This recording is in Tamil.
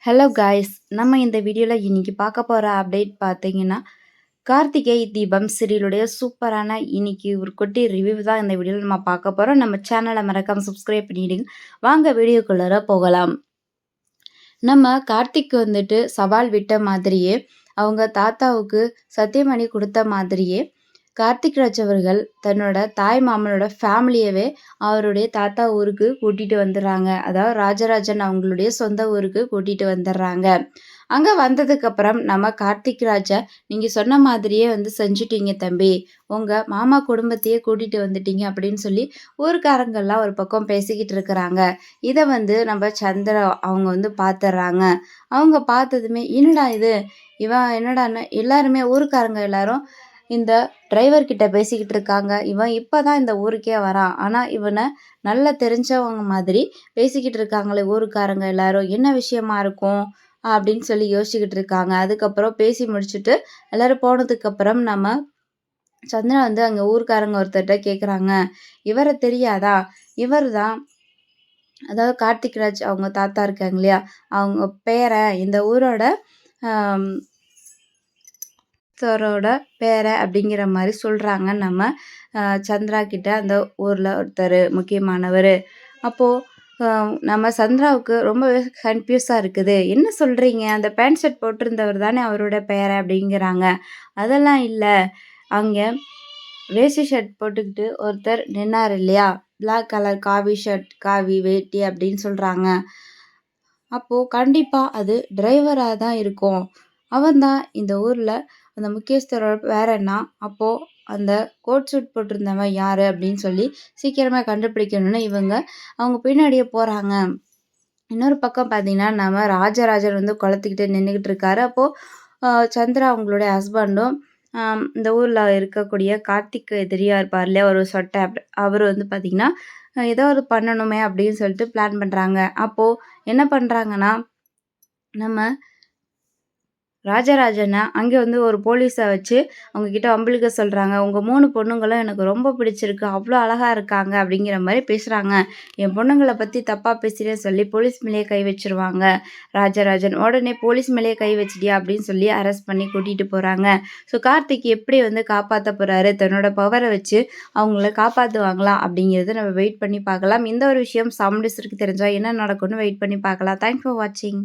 ஹலோ காய்ஸ், நம்ம இந்த வீடியோவில் இன்னைக்கு பார்க்க போகிற அப்டேட் பார்த்தீங்கன்னா, கார்த்திகை தீபம் சீரியலுடைய சூப்பரான இன்னைக்கு ஒரு குட்டி ரிவ்யூ தான் இந்த வீடியோவில் நம்ம பார்க்க போகிறோம். நம்ம சேனலை மறக்காம சப்ஸ்கிரைப் பண்ணிடுங்க. வாங்க வீடியோக்குள்ளார போகலாம். நம்ம கார்த்திக் வந்துட்டு சவால் விட்ட மாதிரியே, அவங்க தாத்தாவுக்கு சத்தியமணி கொடுத்த மாதிரியே, கார்த்திக் ராஜ் அவர்கள் தன்னோட தாய் மாமனோட ஃபேமிலியவே அவருடைய தாத்தா ஊருக்கு கூட்டிட்டு வந்துடுறாங்க. அதாவது ராஜராஜன் அவங்களுடைய சொந்த ஊருக்கு கூட்டிட்டு வந்துடுறாங்க. அங்க வந்ததுக்கப்புறம் நம்ம கார்த்திக் ராஜா, "நீங்க சொன்ன மாதிரியே வந்து செஞ்சுட்டீங்க தம்பி. உங்க மாமா குடும்பத்தையே கூட்டிட்டு வந்துட்டீங்க" அப்படின்னு சொல்லி ஊர்க்காரங்கள்லாம் ஒரு பக்கம் பேசிக்கிட்டு இருக்கிறாங்க. இத வந்து நம்ம சந்திரா அவங்க வந்து பார்த்துடுறாங்க. அவங்க பார்த்ததுமே, "என்னடா இது? இவன் என்னடான்னு" எல்லாருமே ஊர்க்காரங்க எல்லாரும் இந்த டிரைவர் கிட்ட பேசிக்கிட்டு இருக்காங்க. இவன் இப்பதான் இந்த ஊருக்கே வரான். ஆனா இவனை நல்லா தெரிஞ்சவங்க மாதிரி பேசிக்கிட்டு இருக்காங்களே ஊருக்காரங்க எல்லாரும். என்ன விஷயமா இருக்கும்? அப்படின்னு சொல்லி யோசிச்சுக்கிட்டு இருக்காங்க. அதுக்கப்புறம் பேசி முடிச்சுட்டு எல்லாரும் போனதுக்கப்புறம் நம்ம சந்திரா வந்து அங்க ஊர்க்காரங்க ஒருத்தர்ட்ட கேட்குறாங்க. "இவர தெரியாதா? இவர் தான் அதாவது கார்த்திக் ராஜ் அவங்க தாத்தா இருக்காங்க இல்லையா? அவங்க பேரன். இந்த ஊரோட ஆம் ஒருத்தரோட பேரன்" அப்படிங்கிற மாரி சொல்றாங்க நம்ம சந்திரா கிட்ட அந்த ஊர்ல ஒருத்தர் முக்கியமானவரு. அப்போ நம்ம சந்திராவுக்கு ரொம்பவே கன்ஃப்யூஸா இருக்குது. "என்ன சொல்றீங்க? அந்த பேண்ட் ஷர்ட் போட்டிருந்தவர் தானே அவரோட பேரன்" அப்படிங்கிறாங்க. "அதெல்லாம் இல்ல. அங்க வேஷ்டி ஷர்ட் போட்டுக்கிட்டு ஒருத்தர் நின்னாரு இல்லையா? பிளாக் கலர் காவி ஷர்ட், காவி வேட்டி" அப்படின்னு சொல்றாங்க. அப்போ கண்டிப்பா அது டிரைவரா தான் இருக்கும். அவன் தான் இந்த ஊர்ல அந்த முக்கியஸ்தரோட பேரன்னா, அப்போ அந்த கோட் சூட் போட்டிருந்தவன் யாரு அப்படின்னு சொல்லி சீக்கிரமா கண்டுபிடிக்கணும்னு இவங்க அவங்க பின்னாடியே போறாங்க. இன்னொரு பக்கம் பார்த்தீங்கன்னா, நம்ம ராஜராஜன் வந்து கொளத்துக்கிட்ட நின்னுகிட்டு இருக்காரு. அப்போ சந்திரா அவங்களுடைய ஹஸ்பண்டும் இந்த ஊர்ல இருக்கக்கூடிய கார்த்திக் எதிரியா இருப்பார் இல்லையா? ஒரு சொட்டை அவரு வந்து பார்த்தீங்கன்னா, ஏதோ ஒரு பண்ணணுமே அப்படின்னு சொல்லிட்டு பிளான் பண்றாங்க. அப்போ என்ன பண்றாங்கன்னா, நம்ம ராஜராஜன அங்கே வந்து ஒரு போலீஸ வச்சு அவங்க கிட்ட வம்பிழுக்க சொல்றாங்க. "உங்க 3 பொண்ணுங்களும் எனக்கு ரொம்ப பிடிச்சிருக்கு. அவ்ளோ அழகா இருக்காங்க" அப்படிங்கிற மாரி பேசுறாங்க. என் பொண்ணுங்கள பத்தி தப்பா பேசுறேன்னு சொல்லி போலீஸ் மேலேயே கை வச்சுருவாங்க ராஜராஜன். உடனே "போலீஸ் மேலேயே கை வச்சுட்டியா?" அப்படின்னு சொல்லி அரெஸ்ட் பண்ணி கூட்டிட்டு போறாங்க. ஸோ கார்த்திக் எப்படி வந்து காப்பாத்த போறாரு? தன்னோட பவர வச்சு அவங்கள காப்பாத்துவாங்களா? அப்படிங்கிறத நம்ம வெயிட் பண்ணி பார்க்கலாம். இந்த ஒரு விஷயம் சாமுண்டீஸ்வரிக்கு தெரிஞ்சா என்ன நடக்கும்னு வெயிட் பண்ணி பார்க்கலாம். தேங்க்ஸ் ஃபார் வாட்சிங்.